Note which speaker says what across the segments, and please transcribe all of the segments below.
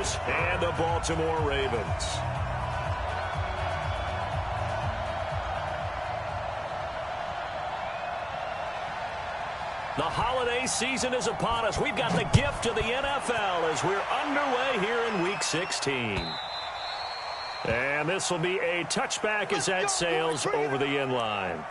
Speaker 1: Steelers and the Baltimore Ravens. The holiday season is upon us. We've got the gift of the NFL as we're underway here in Week 16. And this will be a touchback as that sails over the end line.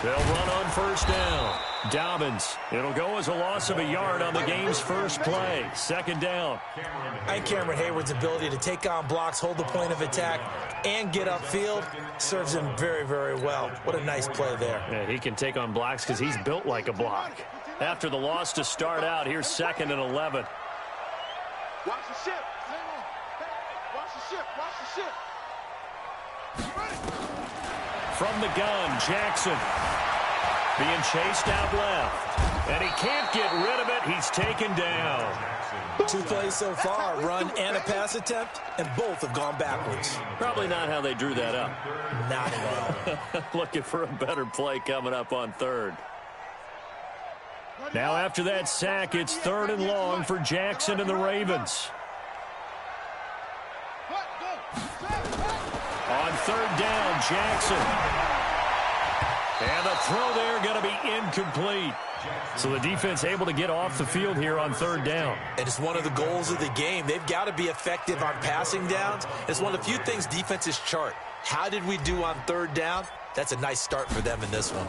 Speaker 1: They'll run on first down. Dobbins. It'll go as a loss of a yard on the game's first play. Second down.
Speaker 2: And Cameron Hayward's ability to take on blocks, hold the point of attack, and get upfield serves him very, very well. What a nice play there.
Speaker 1: Yeah, he can take on blocks because he's built like a block. After the loss to start out, here's 2nd and 11.
Speaker 3: Watch the ship. Watch the ship. Watch the ship.
Speaker 1: From the gun, Jackson being chased out left. And he can't get rid of it. He's taken down.
Speaker 2: 2 plays so far, run and a pass attempt, and both have gone backwards.
Speaker 1: Probably not how they drew that up.
Speaker 2: Not at all.
Speaker 1: Looking for a better play coming up on 3rd. Now after that sack, it's 3rd and long for Jackson and the Ravens. On 3rd down, Jackson. And the throw there going to be incomplete. So the defense able to get off the field here on 3rd down.
Speaker 2: And it's one of the goals of the game. They've got to be effective on passing downs. It's one of the few things defenses chart. How did we do on 3rd down? That's a nice start for them in this one.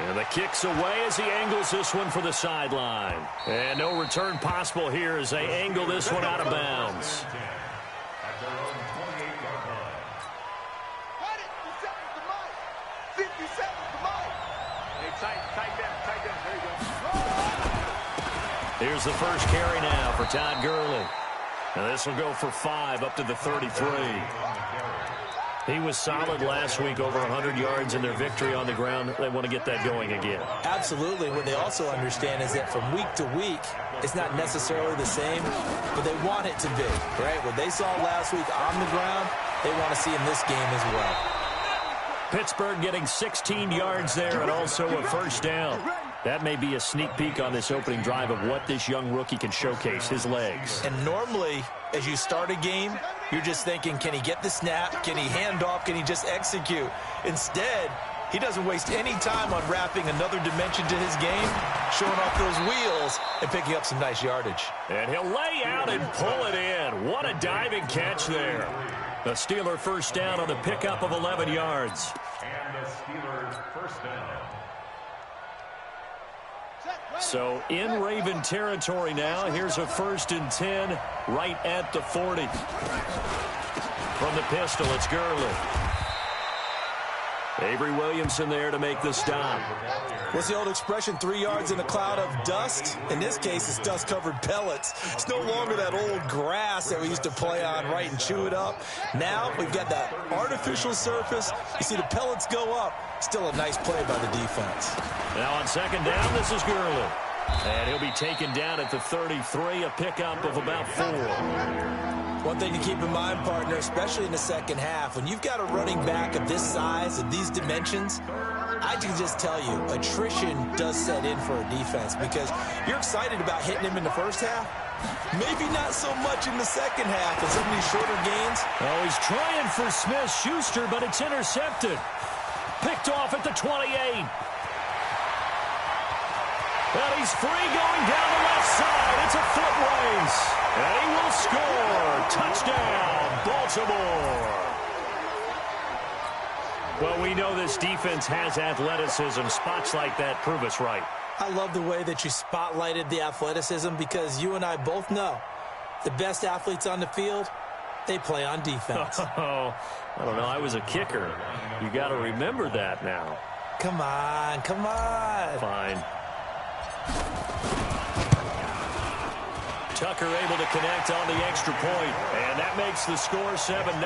Speaker 1: And the kick's away as he angles this one for the sideline. And no return possible here as they angle this one out of bounds. Here's the first carry now for Todd Gurley. And this will go for 5 up to the 33. He was solid last week, over 100 yards in their victory on the ground. They want to get that going again.
Speaker 2: Absolutely. What they also understand is that from week to week, it's not necessarily the same, but they want it to be, right? What they saw last week on the ground, they want to see in this game as well.
Speaker 1: Pittsburgh getting 16 yards there and also a first down. That may be a sneak peek on this opening drive of what this young rookie can showcase, his legs.
Speaker 2: And normally, as you start a game, you're just thinking, can he get the snap? Can he hand off? Can he just execute? Instead, he doesn't waste any time on wrapping another dimension to his game, showing off those wheels and picking up some nice yardage.
Speaker 1: And he'll lay out and pull it in. What a diving catch there. The Steeler first down on the pickup of 11 yards.
Speaker 4: And the Steelers first down.
Speaker 1: So in Raven territory now. Here's a 1st and 10 right at the 40. From the pistol, it's Gurley. Avery Williamson there to make the stop.
Speaker 2: What's the old expression, 3 yards in a cloud of dust? In this case, it's dust-covered pellets. It's no longer that old grass that we used to play on, right, and chew it up. Now we've got that artificial surface. You see the pellets go up. Still a nice play by the defense.
Speaker 1: Now on 2nd down, this is Gurley. And he'll be taken down at the 33, a pickup of about 4.
Speaker 2: One thing to keep in mind, partner, especially in the second half, when you've got a running back of this size, of these dimensions, I can just tell you, attrition does set in for a defense because you're excited about hitting him in the first half. Maybe not so much in the second half with some of these shorter gains.
Speaker 1: Oh, he's trying for Smith-Schuster, but it's intercepted. Picked off at the 28. And he's free going down the left side. It's a foot race. And he will score. Touchdown, Baltimore. Well, we know this defense has athleticism. Spots like that prove us right.
Speaker 2: I love the way that you spotlighted the athleticism because you and I both know the best athletes on the field, they play on defense.
Speaker 1: Oh, I don't know. I was a kicker. You got to remember that now.
Speaker 2: Come on, come on.
Speaker 1: Fine. Tucker able to connect on the extra point, and that makes the score 7-0.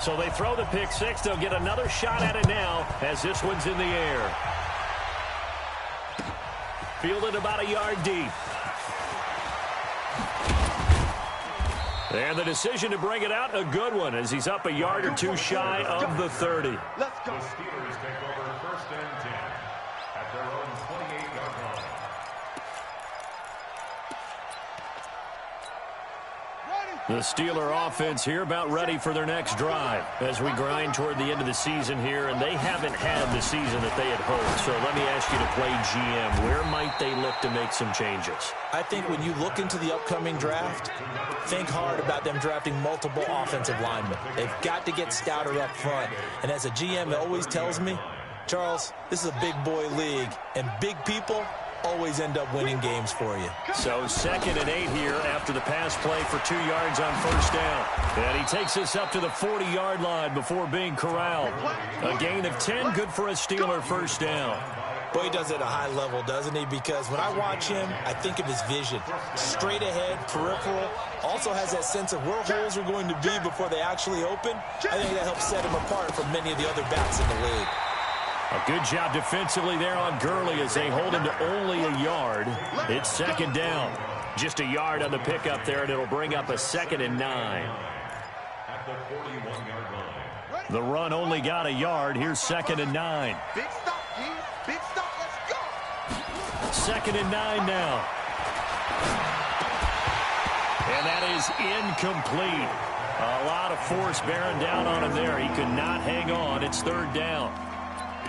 Speaker 1: So they throw the pick six. They'll get another shot at it now as this one's in the air. Fielded about a yard deep. And the decision to bring it out, a good one, as he's up a yard or two shy of the 30.
Speaker 3: Let's go.
Speaker 4: The Steelers take over 1st and 10 at their own 28-yard line.
Speaker 1: The Steeler offense here about ready for their next drive as we grind toward the end of the season here, and they haven't had the season that they had hoped. So let me ask you to play GM. Where might they look to make some changes?
Speaker 2: I think when you look into the upcoming draft, think hard about them drafting multiple offensive linemen. They've got to get stouter up front. And as a GM, it always tells me, Charles, this is a big boy league, and big people always end up winning games for you.
Speaker 1: So 2nd and 8 here after the pass play for 2 yards on 1st down. And he takes us up to the 40-yard line before being corralled. A gain of 10, good for a Steeler 1st down.
Speaker 2: Boy, he does it at a high level, doesn't he? Because when I watch him, I think of his vision. Straight ahead, peripheral. Also has that sense of where holes are going to be before they actually open. I think that helps set him apart from many of the other backs in the league.
Speaker 1: A good job defensively there on Gurley as they hold him to only a yard. It's 2nd down. Just a yard on the pickup there, and it'll bring up a 2nd and 9.
Speaker 4: At the 41-yard line.
Speaker 1: The run only got a yard. Here's 2nd and 9.
Speaker 3: Big stop, King. Big stop. Let's go.
Speaker 1: 2nd and 9 now. And that is incomplete. A lot of force bearing down on him there. He could not hang on. It's 3rd down.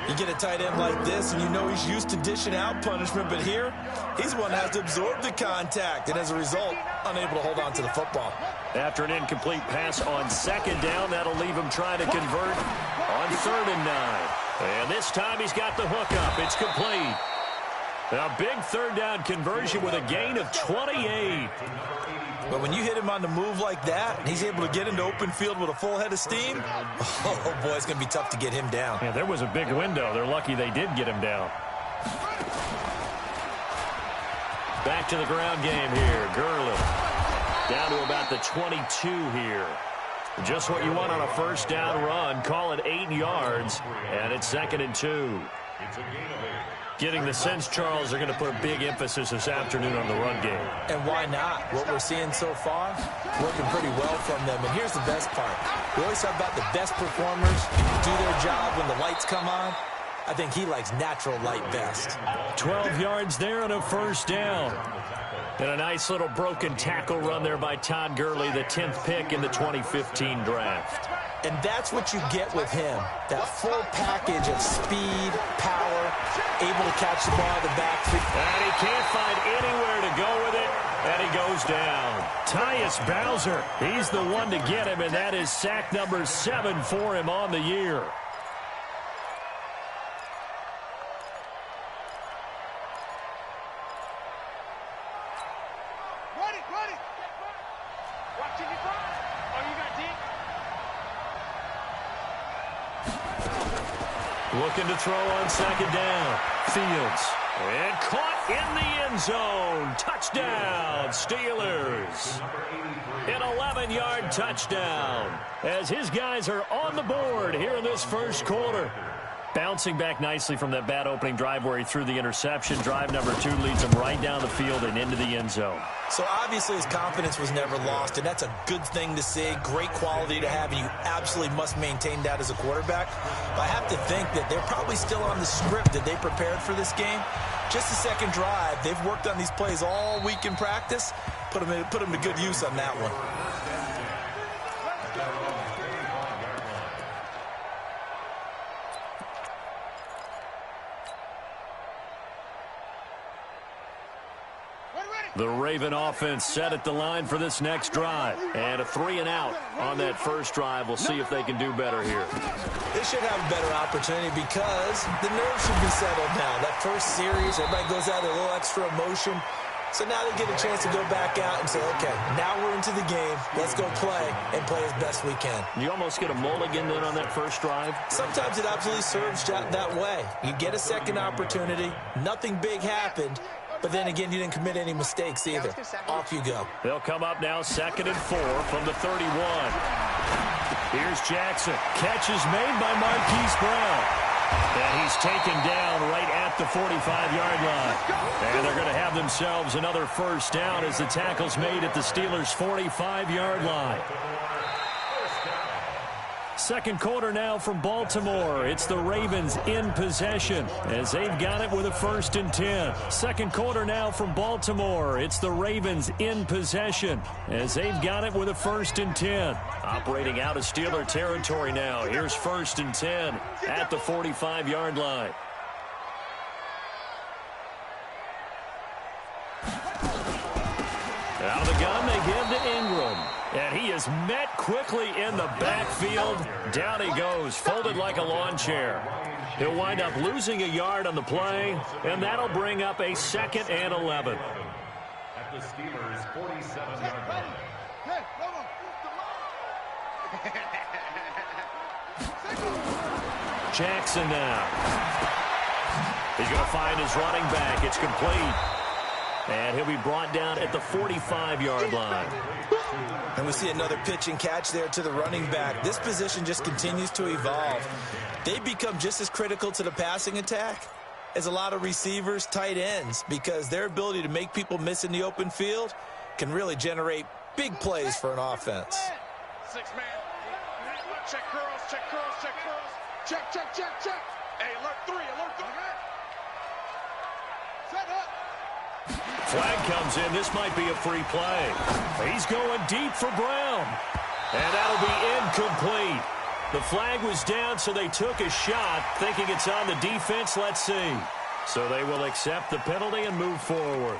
Speaker 2: You get a tight end like this, and you know he's used to dishing out punishment, but here, he's one that has to absorb the contact, and as a result, unable to hold on to the football.
Speaker 1: After an incomplete pass on 2nd down, that'll leave him trying to convert on 3rd and 9. And this time he's got the hook up. It's complete. A big 3rd down conversion with a gain of 28.
Speaker 2: But when you hit him on the move like that, and he's able to get into open field with a full head of steam, oh, boy, it's going to be tough to get him down.
Speaker 1: Yeah, there was a big window. They're lucky they did get him down. Back to the ground game here. Gurley down to about the 22 here. Just what you want on a 1st down run. Call it 8 yards, and it's 2nd and 2.
Speaker 4: It's a gain of 8.
Speaker 1: Getting the sense, Charles, they're going to put a big emphasis this afternoon on the run game.
Speaker 2: And why not? What we're seeing so far, working pretty well from them. And here's the best part. We always talk about the best performers do their job when the lights come on. I think he likes natural light best.
Speaker 1: 12 yards there and a 1st down. And a nice little broken tackle run there by Todd Gurley, the 10th pick in the 2015 draft.
Speaker 2: And that's what you get with him. That full package of speed, power, able to catch the ball in the backfield.
Speaker 1: And he can't find anywhere to go with it, and he goes down. Tyus Bowser, he's the one to get him, and that is sack number 7 for him on the year.
Speaker 3: Ready. Watching you drive. Oh, you got deep.
Speaker 1: Looking to throw on 2nd down. Fields. And caught in the end zone. Touchdown, Steelers. An 11-yard touchdown as his guys are on the board here in this 1st quarter. Bouncing back nicely from that bad opening drive where he threw the interception. Drive number 2 leads him right down the field and into the end zone.
Speaker 2: So obviously his confidence was never lost, and that's a good thing to see. Great quality to have, and you absolutely must maintain that as a quarterback. But I have to think that they're probably still on the script that they prepared for this game. Just the 2nd drive. They've worked on these plays all week in practice. Put them to good use on that one.
Speaker 1: The Raven offense set at the line for this next drive. And a 3 and out on that 1st drive. We'll see if they can do better here.
Speaker 2: They should have a better opportunity because the nerves should be settled now. That 1st series, everybody goes out with a little extra emotion. So now they get a chance to go back out and say, okay, now we're into the game. Let's go play and play as best we can.
Speaker 1: You almost get a mulligan then on that 1st drive?
Speaker 2: Sometimes it absolutely serves that way. You get a 2nd opportunity. Nothing big happened. But then again, you didn't commit any mistakes either. Off you go.
Speaker 1: They'll come up now 2nd and 4 from the 31. Here's Jackson. Catch is made by Marquise Brown. And he's taken down right at the 45-yard line. And they're going to have themselves another first down as the tackle's made at the Steelers' 45-yard line. Second quarter now from Baltimore. It's the Ravens in possession as they've got it with a 1st and 10. Second quarter now from Baltimore. It's the Ravens in possession as they've got it with a 1st and 10. Operating out of Steeler territory now. Here's 1st and 10 at the 45-yard line. Out of the gun, they give to Ingram. And he is met quickly in the backfield. Down he goes, folded like a lawn chair. He'll wind up losing a yard on the play, and that'll bring up a 2nd and 11.
Speaker 4: At the Steelers' 47-yard line.
Speaker 1: Jackson now. He's going to find his running back. It's complete. And he'll be brought down at the 45-yard line.
Speaker 2: And we see another pitch and catch there to the running back. This position just continues to evolve. They become just as critical to the passing attack as a lot of receivers, tight ends, because their ability to make people miss in the open field can really generate big plays for an offense.
Speaker 3: 6-man. Check curls, check curls, check curls. Check, check, check, check. Hey, alert 3, alert 3. Set up.
Speaker 1: Flag comes in. This might be a free play. He's going deep for Brown. And that'll be incomplete. The flag was down, so they took a shot, thinking it's on the defense. Let's see. So they will accept the penalty and move forward.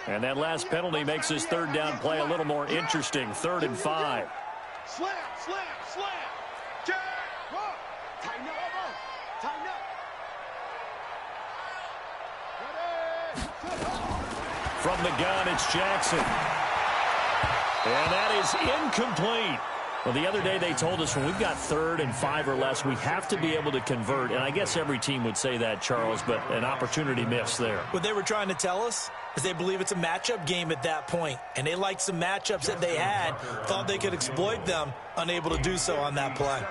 Speaker 1: And that last penalty makes this 3rd down play a little more interesting. 3rd and 5.
Speaker 3: Slam, slam, slam. Jack, up. Tighten up. Tighten up.
Speaker 1: From the gun, it's Jackson. And that is incomplete. Well, the other day they told us when we've got 3rd and 5 or less, we have to be able to convert. And I guess every team would say that, Charles, but an opportunity missed there.
Speaker 2: What they were trying to tell us is they believe it's a matchup game at that point. And they liked some matchups that they had, thought they could exploit them, unable to do so on that play.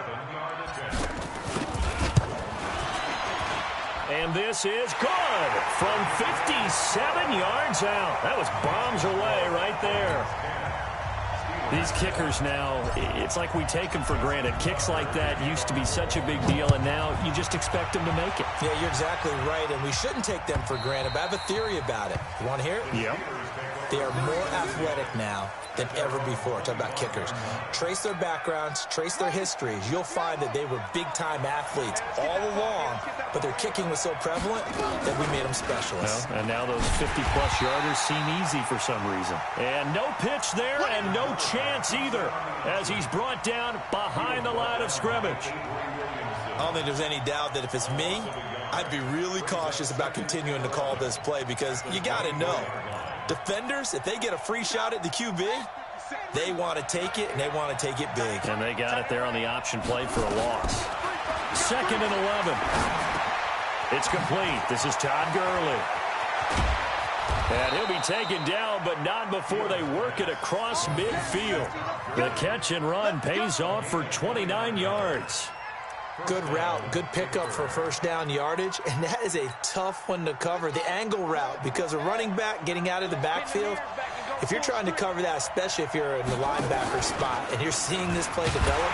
Speaker 1: And this is good from 57 yards out. That was bombs away right there. These kickers now, it's like we take them for granted. Kicks like that used to be such a big deal, and now you just expect them to make it.
Speaker 2: Yeah, you're exactly right, and we shouldn't take them for granted, but I have a theory about it. You want to hear it?
Speaker 1: Yep.
Speaker 2: They are more athletic now than ever before. Talk about kickers. Trace their backgrounds, trace their histories. You'll find that they were big-time athletes all along, but their kicking was so prevalent that we made them specialists.
Speaker 1: Well, and now those 50-plus yarders seem easy for some reason. And no pitch there and no chance either as he's brought down behind the line of scrimmage.
Speaker 2: I don't think there's any doubt that if it's me, I'd be really cautious about continuing to call this play because you got to know, defenders, if they get a free shot at the QB, they want to take it, and they want to take it big.
Speaker 1: And they got it there on the option play for a loss. 2nd and 11. It's complete. This is Todd Gurley. And he'll be taken down, but not before they work it across midfield. The catch and run pays off for 29 yards.
Speaker 2: Good route, good pickup for 1st down yardage, and that is a tough one to cover, the angle route, because a running back getting out of the backfield, if you're trying to cover that, especially if you're in the linebacker spot and you're seeing this play develop,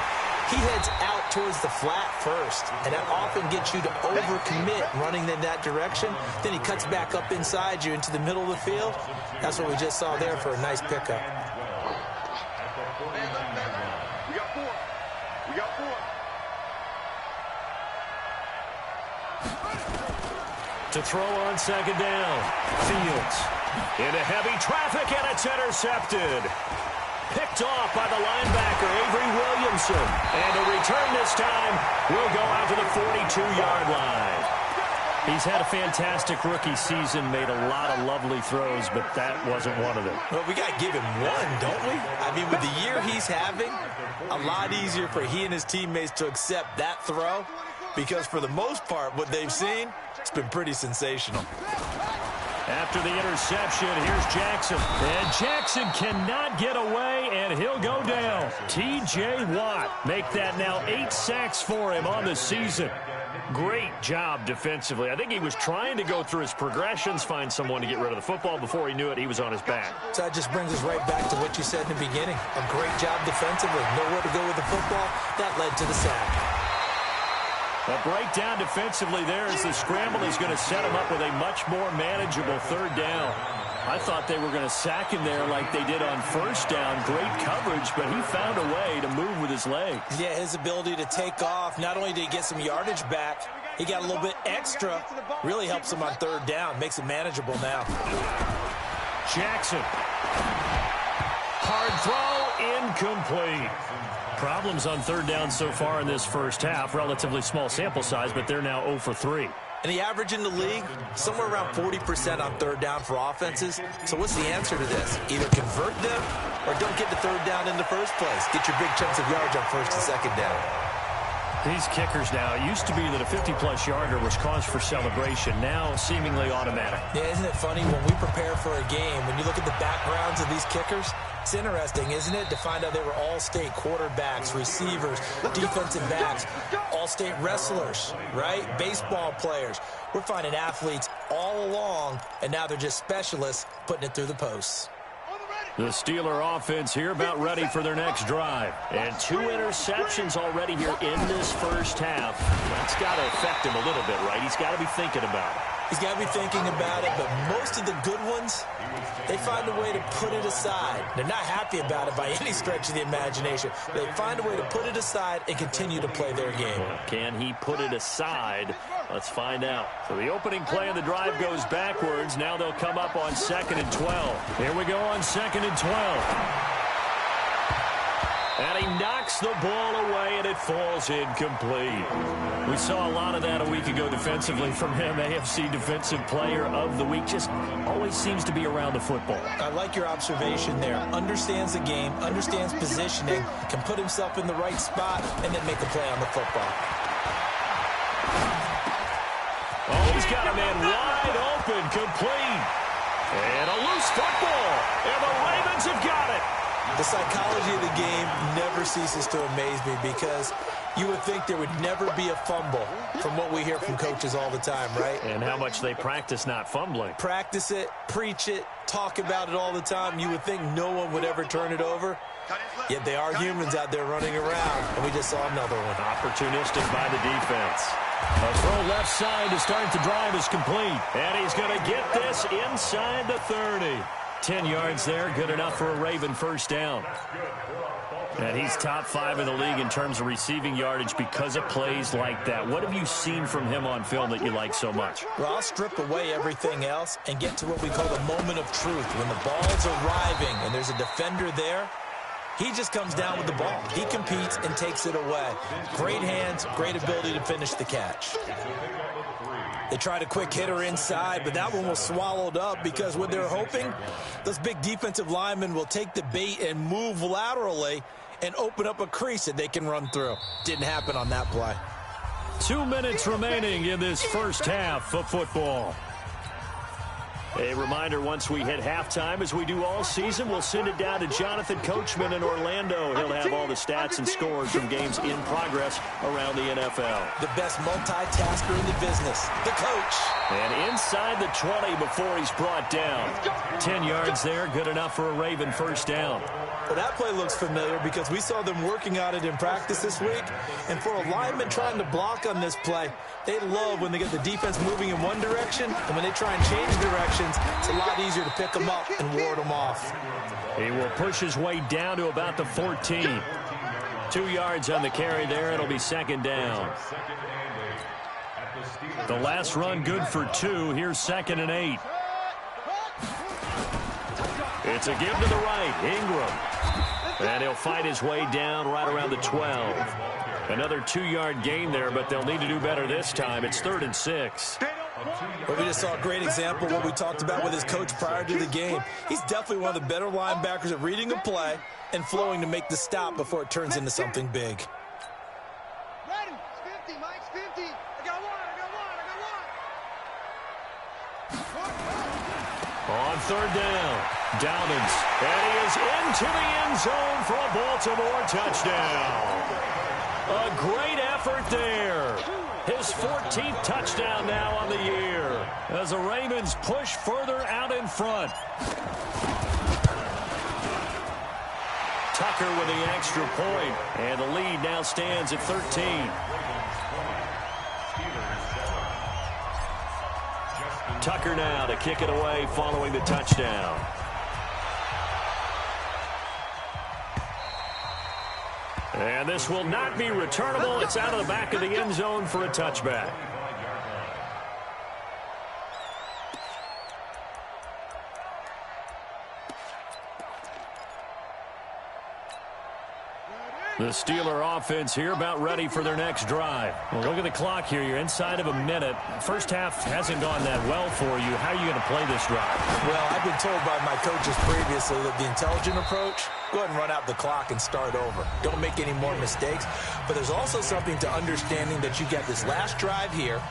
Speaker 2: he heads out towards the flat first, and that often gets you to overcommit running in that direction. Then he cuts back up inside you into the middle of the field. That's what we just saw there for a nice pickup.
Speaker 3: We got 4. We got 4.
Speaker 1: To throw on 2nd down. Fields into heavy traffic, and it's intercepted. Picked off by the linebacker, Avery Williamson. And a return this time will go out to the 42-yard line. He's had a fantastic rookie season, made a lot of lovely throws, but that wasn't one of them.
Speaker 2: Well, we got to give him one, don't we? I mean, with the year he's having, a lot easier for he and his teammates to accept that throw because for the most part, what they've seen, it's been pretty sensational.
Speaker 1: After the interception, here's Jackson. And Jackson cannot get away, and he'll go down. T.J. Watt make that now 8 sacks for him on the season. Great job defensively. I think he was trying to go through his progressions, find someone to get rid of the football. Before he knew it, he was on his back.
Speaker 2: So that just brings us right back to what you said in the beginning. A great job defensively. Nowhere to go with the football. That led to the sack.
Speaker 1: A breakdown defensively there as the scramble is going to set him up with a much more manageable third down. I thought they were going to sack him there like they did on first down. Great coverage, but he found a way to move with his legs.
Speaker 2: Yeah, his ability to take off, not only did he get some yardage back, he got a little bit extra. Really helps him on third down, makes it manageable now.
Speaker 1: Jackson. Hard throw, incomplete. Problems on third down so far in this first half. Relatively small sample size, but they're now 0 for 3.
Speaker 2: And the average in the league, somewhere around 40% on third down for offenses. So what's the answer to this? Either convert them or don't get the third down in the first place. Get your big chunks of yards on first and second down.
Speaker 1: These kickers now, it used to be that a 50-plus yarder was cause for celebration. Now seemingly automatic.
Speaker 2: Yeah, isn't it funny when we prepare for a game, when you look at the backgrounds of these kickers, it's interesting, isn't it, to find out they were all-state quarterbacks, receivers, defensive backs, all-state wrestlers, right? Baseball players. We're finding athletes all along, and now they're just specialists putting it through the posts.
Speaker 1: The Steeler offense here about ready for their next drive. And 2 interceptions already here in this first half. That's got to affect him a little bit, right? He's got to be thinking about it.
Speaker 2: He's got to be thinking about it, but most of the good ones, they find a way to put it aside. They're not happy about it by any stretch of the imagination. They find a way to put it aside and continue to play their game.
Speaker 1: Can he put it aside? Let's find out. So the opening play of the drive goes backwards. Now they'll come up on 2nd and 12. Here we go on 2nd and 12. And he knocks the ball away, and it falls incomplete. We saw a lot of that a week ago defensively from him. AFC Defensive Player of the Week. Just always seems to be around the football.
Speaker 2: I like your observation there. Understands the game, understands positioning, can put himself in the right spot, and then make a play on the football.
Speaker 1: Oh, he's got a man wide open, complete. And a loose football. And the Ravens have got it.
Speaker 2: The psychology of the game never ceases to amaze me because you would think there would never be a fumble from what we hear from coaches all the time, right?
Speaker 1: And how much they practice not fumbling.
Speaker 2: Practice it, preach it, talk about it all the time. You would think no one would ever turn it over. Yet they are humans out there running around, and we just saw another one.
Speaker 1: Opportunistic by the defense. A throw left side to start the drive is complete. And he's going to get this inside the 30. 10 yards there, good enough for a Raven first down. And he's top 5 in the league in terms of receiving yardage because of plays like that. What have you seen from him on film that you like so much?
Speaker 2: Well, I'll strip away everything else and get to what we call the moment of truth. When the ball's arriving and there's a defender there, he just comes down with the ball. He competes and takes it away. Great hands, great ability to finish the catch. They tried a quick hitter inside, but that one was swallowed up because what they're hoping, those big defensive linemen will take the bait and move laterally and open up a crease that they can run through. Didn't happen on that play.
Speaker 1: 2 minutes remaining in this first half of football. A reminder, once we hit halftime, as we do all season, we'll send it down to Jonathan Coachman in Orlando. He'll have all the stats and scores from games in progress around the NFL.
Speaker 2: The best multitasker in the business, the coach.
Speaker 1: And inside the 20 before he's brought down. 10 yards there, good enough for a Raven first down.
Speaker 2: Well, that play looks familiar because we saw them working on it in practice this week. And for a lineman trying to block on this play, they love when they get the defense moving in one direction, and when they try and change directions, it's a lot easier to pick them up and ward them off.
Speaker 1: He will push his way down to about the 14. 2 yards on the carry there. It'll be second down. The last run good for 2. Here's 2nd and 8. It's a give to the right. Ingram. And he'll fight his way down right around the 12. Another 2-yard gain there, but they'll need to do better this time. It's 3rd and 6.
Speaker 2: Well, we just saw a great example of what we talked about with his coach prior to the game. He's definitely one of the better linebackers at reading a play and flowing to make the stop before it turns into something big.
Speaker 3: Ready. It's 50, Mike. It's 50.
Speaker 1: On third down, Dobbins, and he is into the end zone for a Baltimore touchdown. A great effort there. His 14th touchdown now on the year as the Ravens push further out in front. Tucker with the extra point, and the lead now stands at 13. Tucker now to kick it away following the touchdown. And this will not be returnable. It's out of the back of the end zone for a touchback. The Steeler offense here about ready for their next drive. Well, look at the clock here. You're inside of a minute. First half hasn't gone that well for you. How are you going to play this drive?
Speaker 2: Well, I've been told by my coaches previously that the intelligent approach, go ahead and run out the clock and start over. Don't make any more mistakes. But there's also something to understanding that you get this last drive here.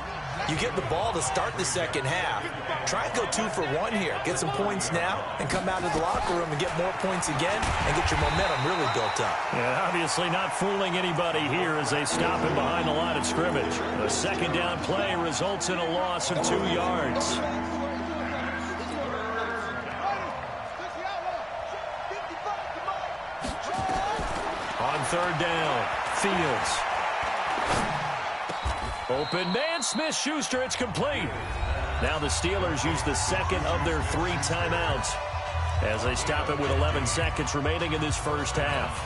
Speaker 2: You get the ball to start the second half. Try and go 2 for 1 here. Get some points now and come out of the locker room and get more points again and get your momentum really built up.
Speaker 1: And obviously not fooling anybody here as they stop him behind the line of scrimmage. A second down play results in a loss of 2 yards. On third down, Fields. Open man, Smith-Schuster, it's complete. Now the Steelers use the second of their 3 timeouts as they stop it with 11 seconds remaining in this first half.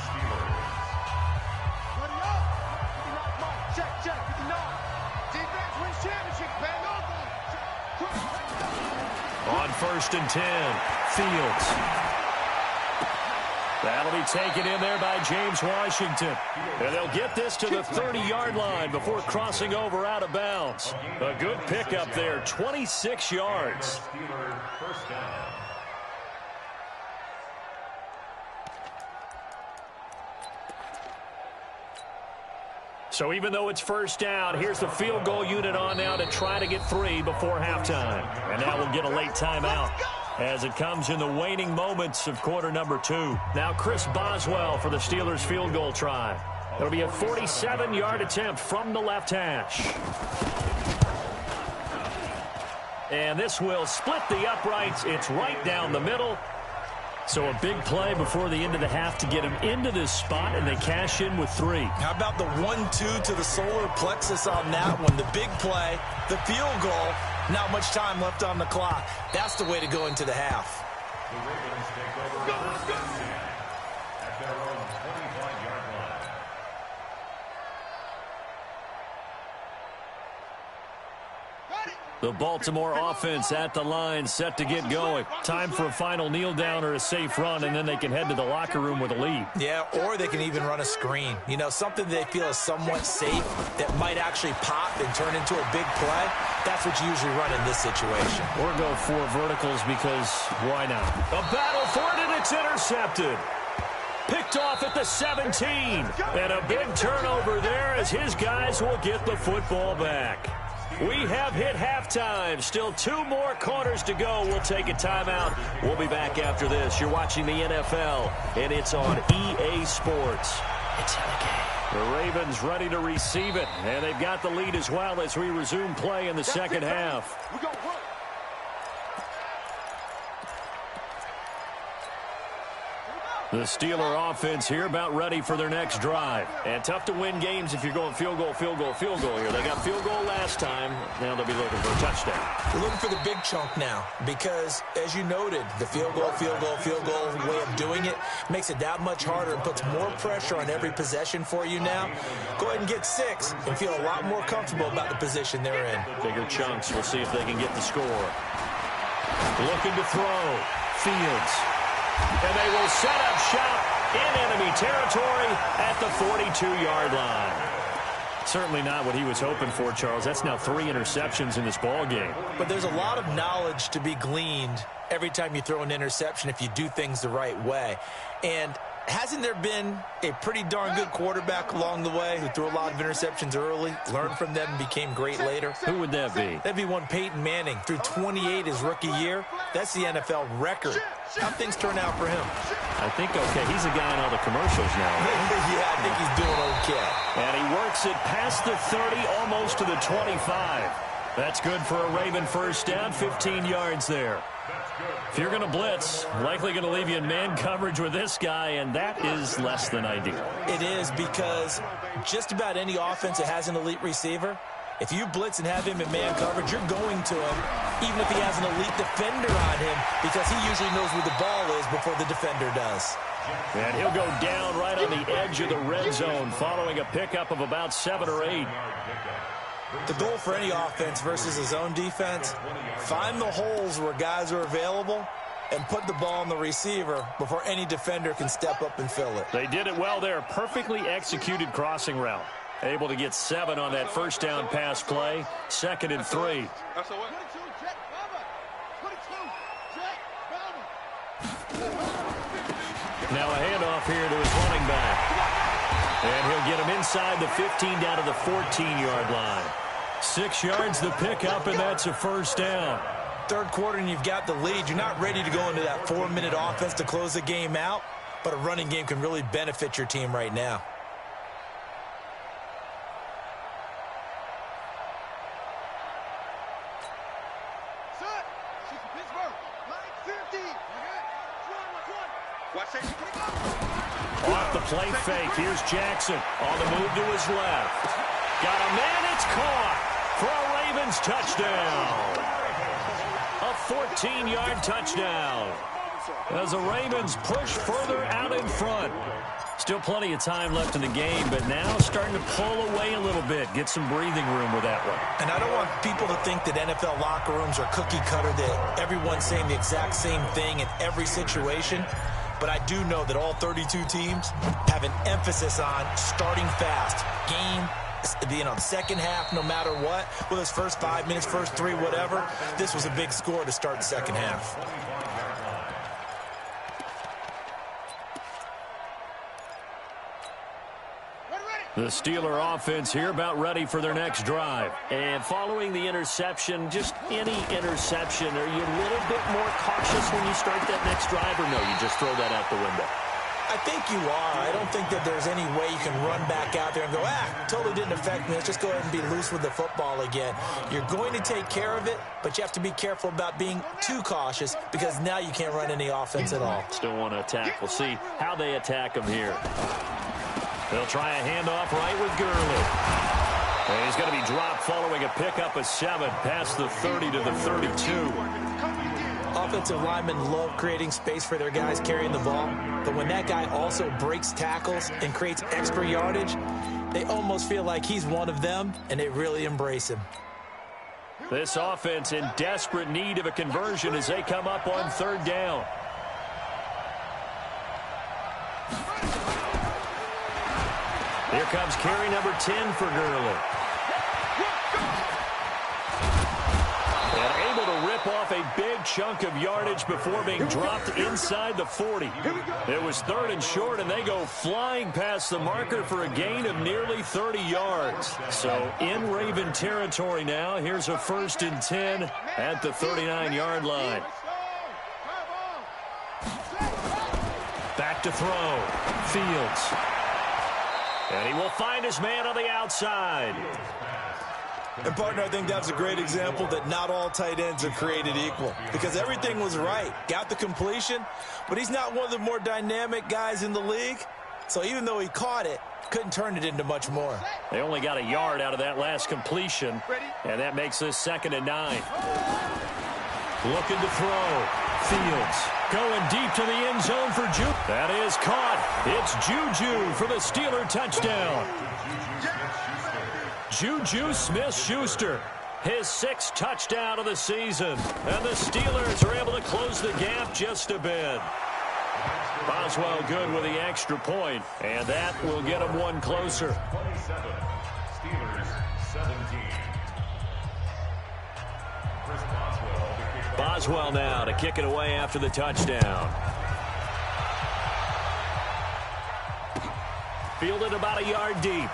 Speaker 1: On first and 10, Fields. That'll be taken in there by James Washington. And they'll get this to the 30-yard line before crossing over out of bounds. A good pickup there, 26 yards. So even though it's first down, here's the field goal unit on now to try to get 3 before halftime. And now we'll get a late timeout as it comes in the waning moments of quarter number 2. Now Chris Boswell for the Steelers field goal try. It'll be a 47-yard attempt from the left hash. And this will split the uprights. It's right down the middle. So a big play before the end of the half to get him into this spot, and they cash in with 3.
Speaker 2: How about the 1-2 to the solar plexus on that one? The big play, the field goal, not much time left on the clock. That's the way to go into the half.
Speaker 4: The Ravens take over first and 10 at their own 25-yard line.
Speaker 1: The Baltimore offense at the line, set to get going. Time for a final kneel down or a safe run, and then they can head to the locker room with a lead.
Speaker 2: Yeah, or they can even run a screen. You know, something they feel is somewhat safe that might actually pop and turn into a big play. That's what you usually run in this situation.
Speaker 1: Or go 4 verticals because why not? A battle for it, and it's intercepted. Picked off at the 17. And a big turnover there as his guys will get the football back. We have hit halftime. Still 2 more quarters to go. We'll take a timeout. We'll be back after this. You're watching the NFL, and it's on EA Sports. It's in the game. The Ravens ready to receive it, and they've got the lead as well as we resume play in the second half. The Steeler offense here about ready for their next drive. And tough to win games if you're going field goal, field goal, field goal here. They got field goal last time. Now they'll be looking for a touchdown.
Speaker 2: They're looking for the big chunk now because, as you noted, the field goal way of doing it makes it that much harder and puts more pressure on every possession for you now. Go ahead and get 6 and feel a lot more comfortable about the position they're in.
Speaker 1: Bigger chunks. We'll see if they can get the score. Looking to throw. Fields. And they will set up shop in enemy territory at the 42-yard line. Certainly not what he was hoping for, Charles. That's now 3 interceptions in this ball game.
Speaker 2: But there's a lot of knowledge to be gleaned every time you throw an interception if you do things the right way. And Hasn't there been a pretty darn good quarterback along the way who threw a lot of interceptions early, learned from them, and became great later?
Speaker 1: Who would that be?
Speaker 2: That'd be one Peyton Manning. Threw 28 his rookie year. That's the NFL record. How'd things turn out for him?
Speaker 1: I think okay. He's a guy in all the commercials now.
Speaker 2: Yeah, I think he's doing okay.
Speaker 1: And he works it past the 30, almost to the 25. That's good for a Raven first down, 15 yards there. If you're going to blitz, likely going to leave you in man coverage with this guy, and that is less than ideal.
Speaker 2: It is, because just about any offense that has an elite receiver, if you blitz and have him in man coverage, you're going to him, even if he has an elite defender on him, because he usually knows where the ball is before the defender does.
Speaker 1: And he'll go down right on the edge of the red zone following a pickup of about 7 or 8.
Speaker 2: The goal for any offense versus his own defense, find the holes where guys are available and put the ball on the receiver before any defender can step up and fill it.
Speaker 1: They did it well there. Perfectly executed crossing route. Able to get 7 on that first down pass play. 2nd and 3. Now a handoff here to his running back. And he'll get him inside the 15 down to the 14-yard line. 6 yards the pickup, and that's a first down.
Speaker 2: Third quarter and you've got the lead. You're not ready to go into that 4-minute offense to close the game out, but a running game can really benefit your team right now.
Speaker 1: Off the play fake. Here's Jackson on the move to his left. Got a man. It's caught for a Ravens touchdown. A 14-yard touchdown as the Ravens push further out in front. Still plenty of time left in the game, but now starting to pull away a little bit. Get some breathing room with that one.
Speaker 2: And I don't want people to think that NFL locker rooms are cookie cutter, that everyone's saying the exact same thing in every situation. But I do know that all 32 teams have an emphasis on starting fast. Game, the second half, no matter what, whether it's first 5 minutes, first 3, whatever. This was a big score to start the second half.
Speaker 1: The Steeler offense here about ready for their next drive. And following the interception, just any interception, are you a little bit more cautious when you start that next drive, or no, you just throw that out the window?
Speaker 2: I think you are. I don't think that there's any way you can run back out there and go, totally didn't affect me. Let's just go ahead and be loose with the football again. You're going to take care of it, but you have to be careful about being too cautious, because now you can't run any offense at all.
Speaker 1: Still want to attack. We'll see how they attack them here. They'll try a handoff right with Gurley. And he's going to be dropped following a pickup of 7 past the 30 to the 32.
Speaker 2: Offensive linemen love creating space for their guys carrying the ball, but when that guy also breaks tackles and creates extra yardage, they almost feel like he's one of them, and they really embrace him.
Speaker 1: This offense in desperate need of a conversion as they come up on 3rd down. Here comes carry number 10 for Gurley. And able to rip off a big chunk of yardage before being dropped inside the 40. It was 3rd and short, and they go flying past the marker for a gain of nearly 30 yards. So in Raven territory now. Here's a 1st and 10 at the 39-yard line. Back to throw. Fields. And he will find his man on the outside.
Speaker 2: And, partner, I think that's a great example that not all tight ends are created equal, because everything was right. Got the completion, but he's not one of the more dynamic guys in the league. So even though he caught it, couldn't turn it into much more.
Speaker 1: They only got a yard out of that last completion, and that makes this 2nd and 9. Looking to throw. Fields going deep to the end zone for Juju. That is caught. It's Juju for the Steeler touchdown. Juju Smith-Schuster, his 6th touchdown of the season. And the Steelers are able to close the gap just a bit. Boswell good with the extra point, and that will get him one closer.
Speaker 4: 27, Steelers 17.
Speaker 1: Boswell now to kick it away after the touchdown. Fielded about a yard deep.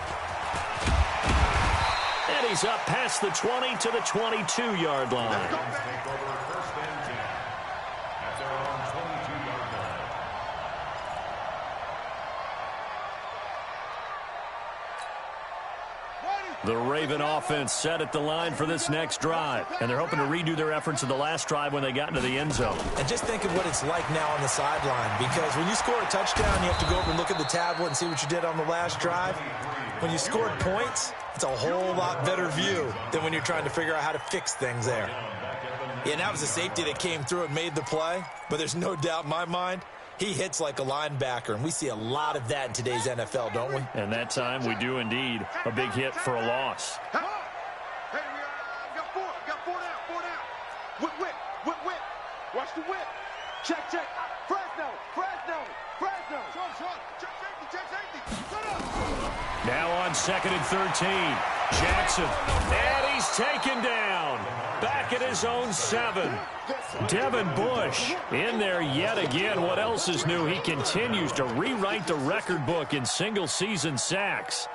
Speaker 1: And he's up past the 20 to the 22-yard line.
Speaker 4: Take over first and 10 at their own 22-yard line.
Speaker 1: The Raven offense set at the line for this next drive. And they're hoping to redo their efforts of the last drive when they got into the end zone.
Speaker 2: And just think of what it's like now on the sideline. Because when you score a touchdown, you have to go over and look at the tablet and see what you did on the last drive. When you scored points, it's a whole lot better view than when you're trying to figure out how to fix things there. Yeah, and that was a safety that came through and made the play. But there's no doubt in my mind, he hits like a linebacker, and we see a lot of that in today's NFL, don't we?
Speaker 1: And that time we do indeed. A big hit for a loss.
Speaker 3: Hey, we got four now. Whip. Watch the whip. Check. Fresno. Check safety. Shut up.
Speaker 1: Now on 2nd and 13. Jackson. And he's taken down. Back at his own 7. Devin Bush in there yet again. What else is new? He continues to rewrite the record book in single-season sacks.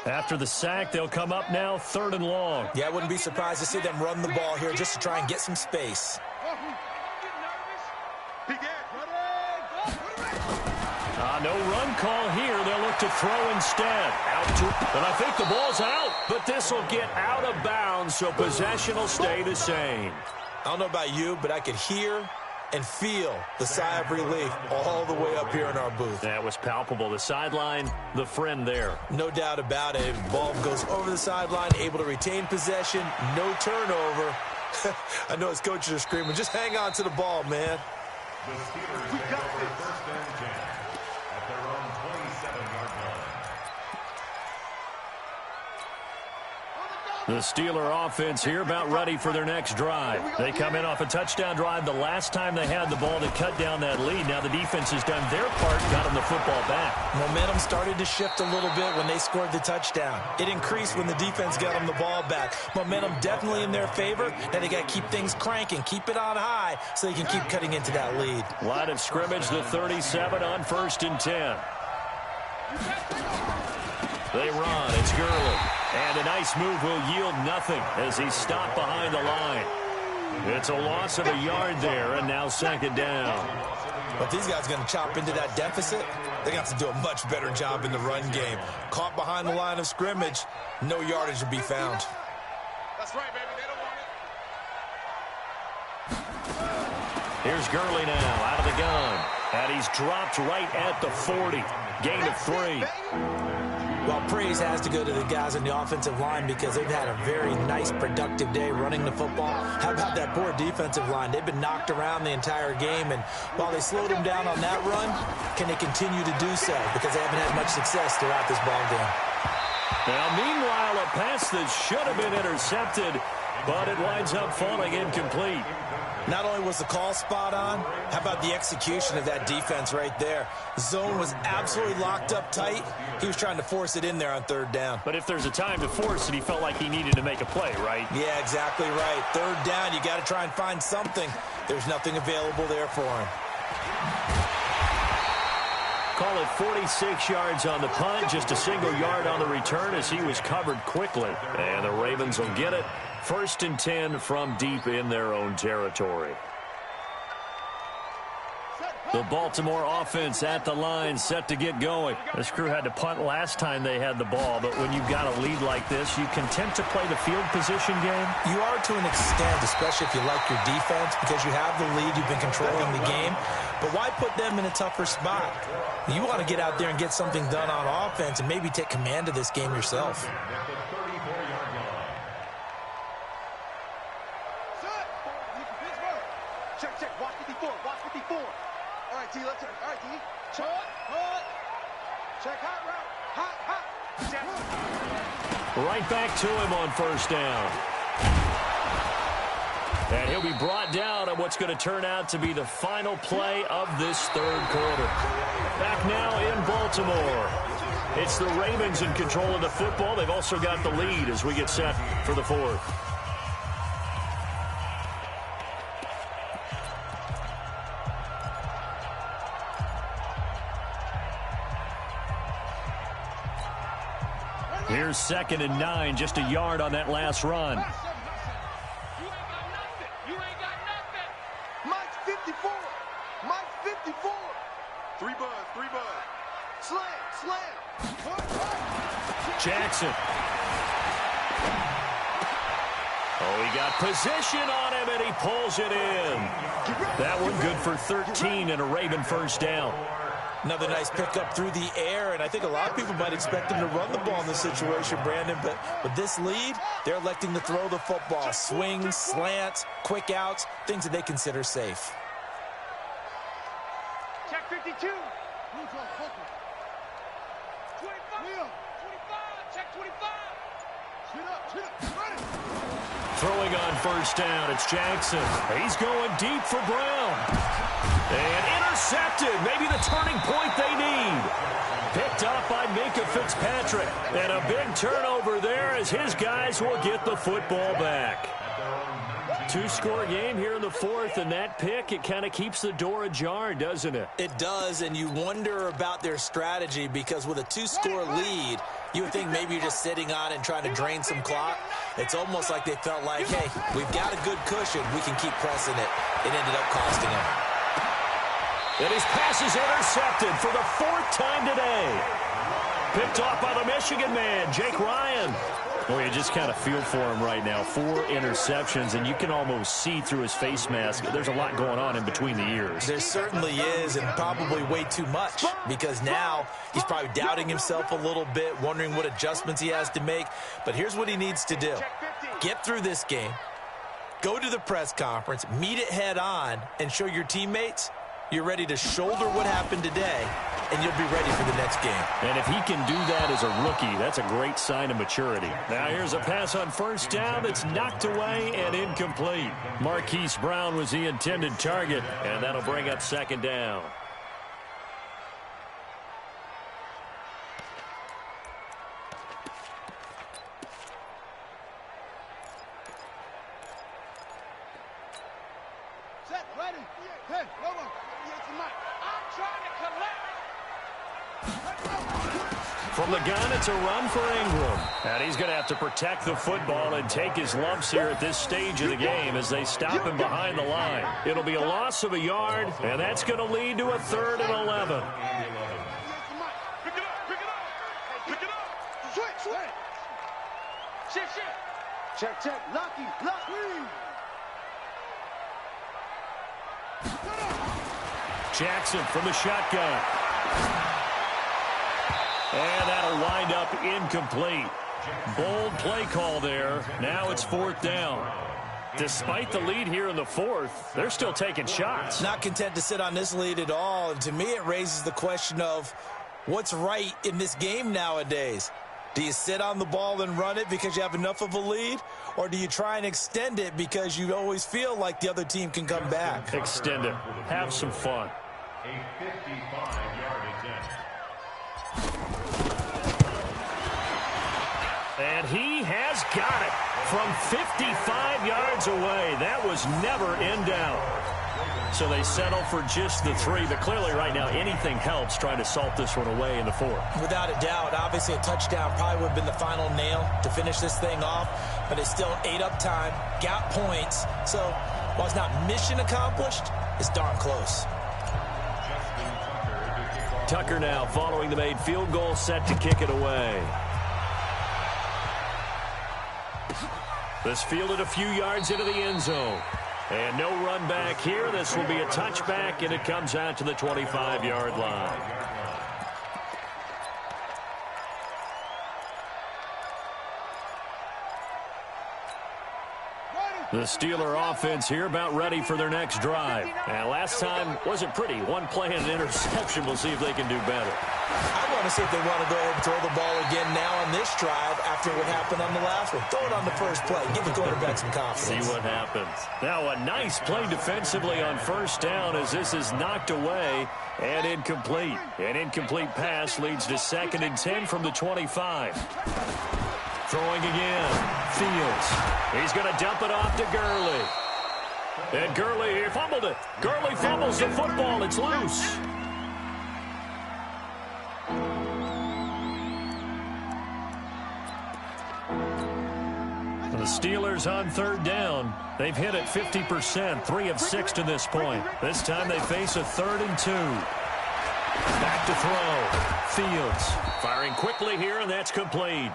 Speaker 1: After the sack, they'll come up now 3rd and long.
Speaker 2: Yeah, I wouldn't be surprised to see them run the ball here just to try and get some space.
Speaker 1: No run call here. They'll look to throw instead. And I think the ball's out, but this will get out of bounds, so possession will stay the same.
Speaker 2: I don't know about you, but I could hear and feel the sigh of relief all the way up here in our booth.
Speaker 1: That was palpable. The sideline, the friend there.
Speaker 2: No doubt about it. Ball goes over the sideline, able to retain possession, no turnover. I know his coaches are screaming, just hang on to the ball, man.
Speaker 4: The Steelers take over first and 10 at their own 27-yard line.
Speaker 1: The Steeler offense here about ready for their next drive. They come in off a touchdown drive the last time they had the ball to cut down that lead. Now the defense has done their part, got them the football back.
Speaker 2: Momentum started to shift a little bit when they scored the touchdown. It increased when the defense got them the ball back. Momentum definitely in their favor. Now they got to keep things cranking, keep it on high so they can keep cutting into that lead.
Speaker 1: Line of scrimmage, the 37 on 1st and 10. They run. It's Gurley. And a nice move will yield nothing as he's stopped behind the line. It's a loss of a yard there, and now 2nd down.
Speaker 2: But these guys are going to chop into that deficit. They got to do a much better job in the run game. Caught behind the line of scrimmage, no yardage to be found.
Speaker 3: That's right, baby. They don't want it.
Speaker 1: Here's Gurley now out of the gun. And he's dropped right at the 40. Gain of 3.
Speaker 2: Well, praise has to go to the guys on the offensive line because they've had a very nice, productive day running the football. How about that poor defensive line? They've been knocked around the entire game, and while they slowed them down on that run, can they continue to do so? Because they haven't had much success throughout this ball game.
Speaker 1: Now, meanwhile, a pass that should have been intercepted, but it winds up falling incomplete.
Speaker 2: Not only was the call spot on, how about the execution of that defense right there? Zone was absolutely locked up tight. He was trying to force it in there on 3rd down.
Speaker 1: But if there's a time to force it, he felt like he needed to make a play, right?
Speaker 2: Yeah, exactly right. 3rd down, you got to try and find something. There's nothing available there for him.
Speaker 1: Call it 46 yards on the punt, just a single yard on the return as he was covered quickly. And the Ravens will get it. 1st and 10 from deep in their own territory. The Baltimore offense at the line, set to get going. This crew had to punt last time they had the ball, but when you've got a lead like this, you content to play the field position game?
Speaker 2: You are to an extent, especially if you like your defense, because you have the lead, you've been controlling the game. But why put them in a tougher spot? You want to get out there and get something done on offense and maybe take command of this game yourself.
Speaker 3: Check. Watch 54. All right, T, let's turn. All right, T. Check hot route. Hot.
Speaker 1: Right back to him on 1st down. And he'll be brought down on what's going to turn out to be the final play of this 3rd quarter. Back now in Baltimore. It's the Ravens in control of the football. They've also got the lead as we get set for the 4th. Here's 2nd and 9, just a yard on that last run.
Speaker 3: You ain't got nothing. You ain't got nothing. Mike's 54. Mike's 54. 3 bud. Slam.
Speaker 1: Jackson. Oh, he got position on him, and he pulls it in. That one good for 13 and a Raven first down.
Speaker 2: Another nice pickup through the air, and I think a lot of people might expect him to run the ball in this situation, Brandon, but with this lead, they're electing to throw the football. Swings, slants, quick outs, things that they consider safe.
Speaker 3: Check 52. 25. Check 25.
Speaker 1: Throwing on first down, it's Jackson. He's going deep for Brown. And intercepted, maybe the turning point they need. Picked up by Minka Fitzpatrick. And a big turnover there as his guys will get the football back. 2-score game here in the 4th, and that pick, it kind of keeps the door ajar, doesn't it?
Speaker 2: It does, and you wonder about their strategy because with a 2-score lead, you would think maybe you're just sitting on and trying to drain some clock. It's almost like they felt like, hey, we've got a good cushion. We can keep pressing it. It ended up costing them.
Speaker 1: And his pass is intercepted for the 4th time today. Picked off by the Michigan man, Jake Ryan. Well, you just kind of feel for him right now. 4 interceptions, and you can almost see through his face mask. There's a lot going on in between the ears.
Speaker 2: There certainly is, and probably way too much, because now he's probably doubting himself a little bit, wondering what adjustments he has to make. But here's what he needs to do. Get through this game, go to the press conference, meet it head on, and show your teammates you're ready to shoulder what happened today, and you'll be ready for the next game.
Speaker 1: And if he can do that as a rookie, that's a great sign of maturity. Now here's a pass on first down that's knocked away and incomplete. Marquise Brown was the intended target, and that'll bring up 2nd down.
Speaker 3: Set, ready. Hey, come on. I'm trying to collect.
Speaker 1: From the gun, it's a run for Ingram. And he's going to have to protect the football and take his lumps here at this stage of the game as they stop him behind the line. It'll be a loss of a yard, and that's going to lead to a 3rd and 11.
Speaker 3: Pick it up. Pick it up. Switch. Shit. Check. Lucky.
Speaker 1: Jackson from the shotgun. And that'll wind up incomplete. Bold play call there. Now it's 4th down. Despite the lead here in the 4th, they're still taking shots.
Speaker 2: Not content to sit on this lead at all. And to me, it raises the question of what's right in this game nowadays. Do you sit on the ball and run it because you have enough of a lead? Or do you try and extend it because you always feel like the other team can come back?
Speaker 1: Extend it. Have some fun.
Speaker 4: A 55-yard attempt.
Speaker 1: And he has got it from 55 yards away. That was never in doubt. So they settle for just the 3, but clearly right now anything helps trying to salt this one away in the 4th.
Speaker 2: Without a doubt, obviously a touchdown probably would have been the final nail to finish this thing off, but they still ate up time, got points. So while it's not mission accomplished, it's darn close.
Speaker 1: Tucker now following the made field goal, set to kick it away. This fielded a few yards into the end zone. And no run back here. This will be a touchback, and it comes out to the 25-yard line. The Steeler offense here about ready for their next drive. And last time wasn't pretty. One play and an interception. We'll see if they can do better.
Speaker 2: I want to see if they want to go ahead and throw the ball again now on this drive after what happened on the last one. Throw it on the first play. Give the quarterback some confidence.
Speaker 1: See what happens. Now a nice play defensively on first down as this is knocked away and incomplete. An incomplete pass leads to 2nd and 10 from the 25. Throwing again. Fields. He's going to dump it off to Gurley. And Gurley fumbled it. Gurley fumbles the football. It's loose. Steelers on third down. They've hit it 50%, 3 of 6 to this point. This time they face a 3rd and 2. Back to throw. Fields firing quickly here, and that's complete.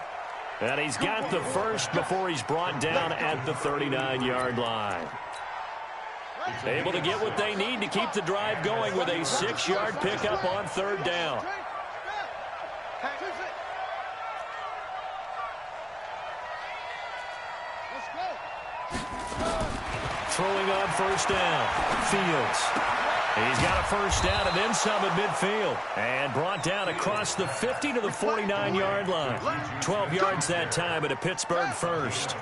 Speaker 1: And he's got the first before he's brought down at the 39-yard line. Able to get what they need to keep the drive going with a 6-yard pickup on third down. Throwing on first down. Fields. He's got a first down and then some at midfield. And brought down across the 50 to the 49-yard line. 12 yards that time at a Pittsburgh first.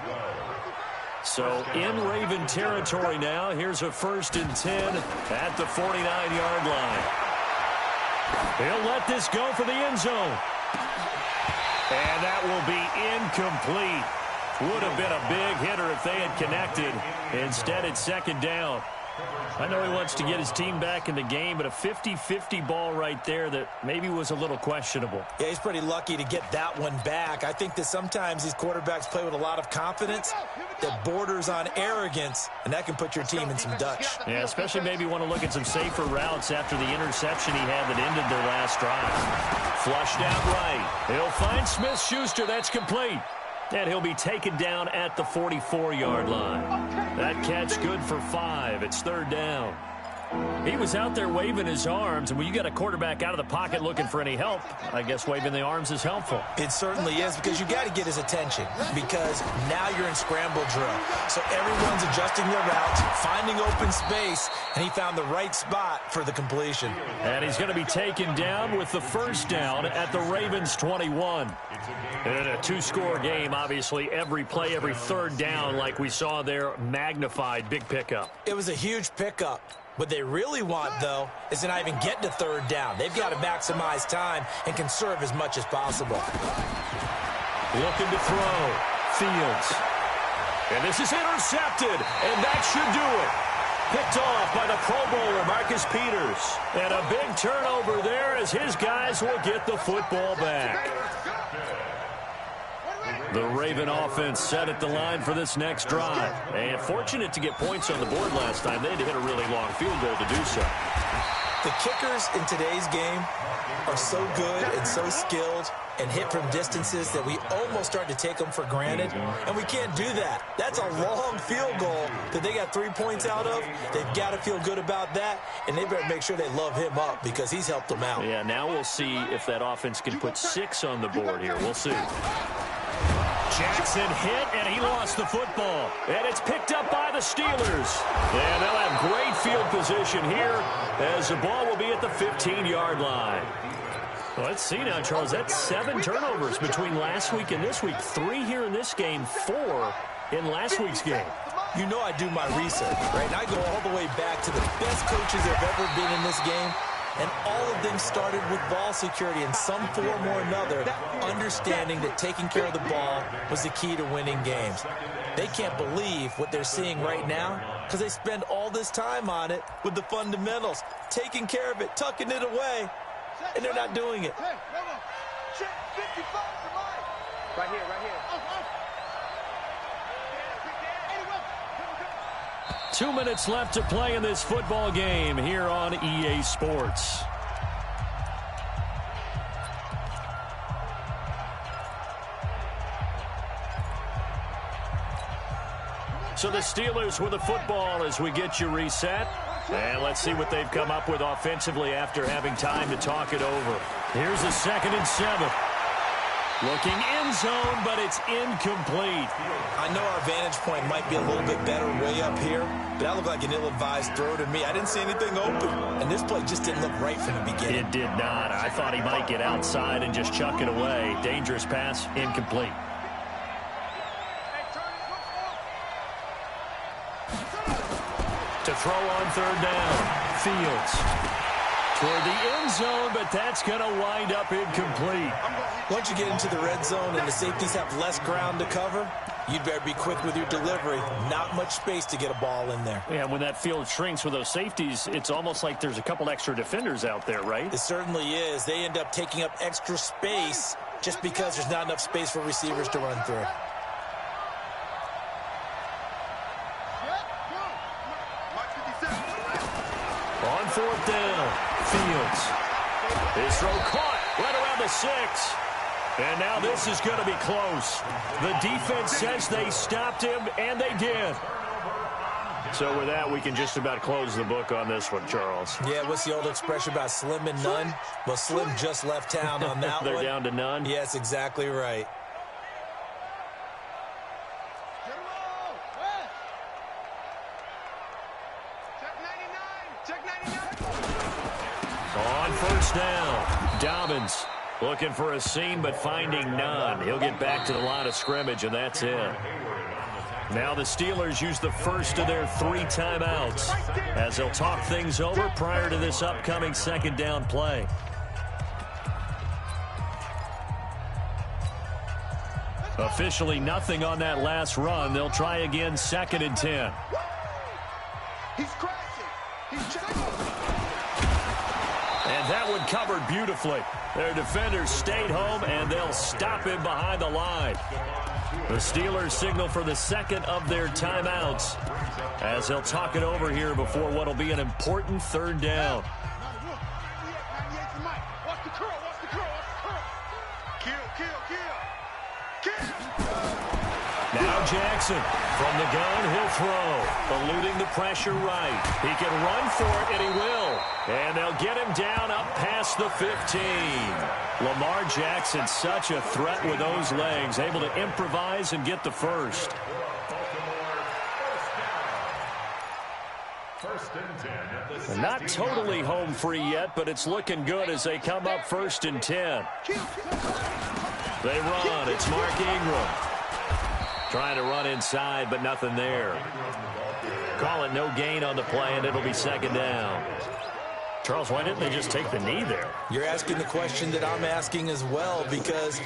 Speaker 1: So in Raven territory now. Here's a 1st and 10 at the 49-yard line. He'll let this go for the end zone. And that will be incomplete. Would have been a big hitter if they had connected. Instead, it's 2nd down. I know he wants to get his team back in the game, but a 50-50 ball right there that maybe was a little questionable.
Speaker 2: Yeah, he's pretty lucky to get that one back. I think that sometimes these quarterbacks play with a lot of confidence that borders on arrogance, and that can put your team in some Dutch.
Speaker 1: Yeah, especially maybe want to look at some safer routes after the interception he had that ended their last drive. Flushed out right. He'll find Smith-Schuster. That's complete. And he'll be taken down at the 44-yard line. That catch good for 5. It's 3rd down. He was out there waving his arms, and when you got a quarterback out of the pocket looking for any help, I guess waving the arms is helpful.
Speaker 2: It certainly is, because you got to get his attention, because now you're in scramble drill. So everyone's adjusting their routes, finding open space, and he found the right spot for the completion.
Speaker 1: And he's going to be taken down with the first down at the Ravens 21. In a 2-score game, obviously, every play, every 3rd down, like we saw there, magnified, big pickup.
Speaker 2: It was a huge pickup. What they really want, though, is to not even get to 3rd down. They've got to maximize time and conserve as much as possible.
Speaker 1: Looking to throw. Fields. And this is intercepted, and that should do it. Picked off by the Pro Bowler, Marcus Peters. And a big turnover there as his guys will get the football back. The Raven offense set at the line for this next drive. And fortunate to get points on the board last time. They had to hit a really long field goal to do so.
Speaker 2: The kickers in today's game are so good and so skilled and hit from distances that we almost start to take them for granted. And we can't do that. That's a long field goal that they got 3 points out of. They've got to feel good about that, and they better make sure they love him up because he's helped them out.
Speaker 1: Yeah, now we'll see if that offense can put 6 on the board here. We'll see. Jackson hit, and he lost the football. And it's picked up by the Steelers. And they'll have great field position here as the ball will be at the 15-yard line. Well, let's see now, Charles. That's 7 turnovers between last week and this week. 3 here in this game, 4 in last week's game.
Speaker 2: You know I do my research, right? And I go all the way back to the best coaches that have ever been in this game. And all of them started with ball security in some form or another, understanding that taking care of the ball was the key to winning games. They can't believe what they're seeing right now because they spend all this time on it with the fundamentals, taking care of it, tucking it away, and they're not doing it.
Speaker 3: Right here, right here.
Speaker 1: 2 minutes left to play in this football game here on EA Sports. So the Steelers with the football as we get you reset. And let's see what they've come up with offensively after having time to talk it over. Here's a 2nd and 7. Looking end zone, but it's incomplete.
Speaker 2: I know our vantage point might be a little bit better way up here, but that looked like an ill-advised throw to me. I didn't see anything open, and this play just didn't look right from the beginning.
Speaker 1: It did not. I thought he might get outside and just chuck it away. Dangerous pass, incomplete. To throw on 3rd down, Fields. Toward the end zone, but that's going to wind up incomplete.
Speaker 2: Once you get into the red zone and the safeties have less ground to cover, you'd better be quick with your delivery. Not much space to get a ball in there.
Speaker 1: Yeah, when that field shrinks with those safeties, it's almost like there's a couple extra defenders out there, right?
Speaker 2: It certainly is. They end up taking up extra space just because there's not enough space for receivers to run through.
Speaker 1: 4th down. Fields. His throw caught right around the 6. And now this is going to be close. The defense says they stopped him, and they did. So with that, we can just about close the book on this one, Charles.
Speaker 2: Yeah, what's the old expression about slim and none? Well, Slim just left town on that
Speaker 1: They're
Speaker 2: one.
Speaker 1: down to none?
Speaker 2: Yes, exactly right.
Speaker 1: On 1st down, Dobbins looking for a seam but finding none. He'll get back to the line of scrimmage, and that's it. Now the Steelers use the first of their 3 timeouts as they'll talk things over prior to this upcoming 2nd down play. Officially nothing on that last run. They'll try again 2nd and 10.
Speaker 3: He's crashing. He's checking.
Speaker 1: And that one covered beautifully. Their defenders stayed home, and they'll stop him behind the line. The Steelers signal for the 2nd of their timeouts as they'll talk it over here before what will be an important 3rd down. Now Jackson from the gun, he'll throw, eluding the pressure right. He can run for it, and he will. And they'll get him down up past the 15. Lamar Jackson, such a threat with those legs, able to improvise and get the first. And not totally home free yet, but it's looking good as they come up 1st and 10. They run. It's Mark Ingram. Trying to run inside, but nothing there. Call it no gain on the play, and it'll be 2nd down. Charles, why didn't they just take the knee there?
Speaker 2: You're asking the question that I'm asking as well, because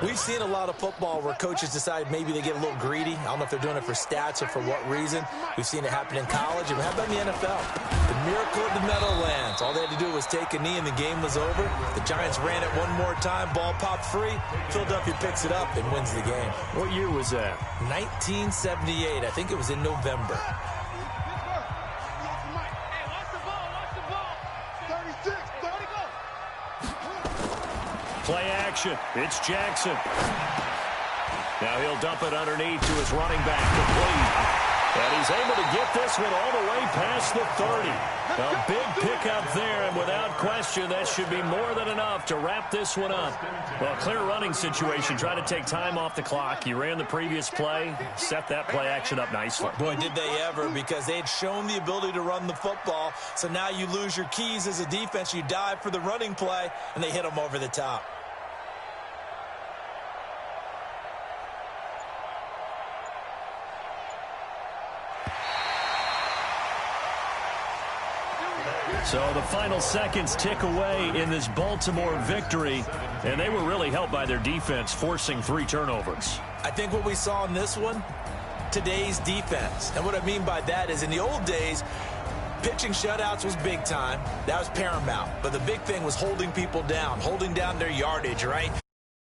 Speaker 2: we've seen a lot of football where coaches decide maybe they get a little greedy. I don't know if they're doing it for stats or for what reason. We've seen it happen in college, and how about in the NFL? The miracle of the Meadowlands. All they had to do was take a knee, and the game was over. The Giants ran it one more time. Ball popped free. Philadelphia picks it up and wins the game.
Speaker 1: What year was that?
Speaker 2: 1978. I think it was in November.
Speaker 1: Play action. It's Jackson. Now he'll dump it underneath to his running back, complete. And he's able to get this one all the way past the 30. A big pickup there, and without question, that should be more than enough to wrap this one up. Well, clear running situation. Try to take time off the clock. You ran the previous play, set that play action up nicely.
Speaker 2: Boy, did they ever, because they had shown the ability to run the football. So now you lose your keys as a defense. You dive for the running play, and they hit them over the top.
Speaker 1: So the final seconds tick away in this Baltimore victory, and they were really helped by their defense, forcing 3 turnovers.
Speaker 2: I think what we saw in this one, today's defense. And what I mean by that is in the old days, pitching shutouts was big time. That was paramount. But the big thing was holding people down, holding down their yardage, right?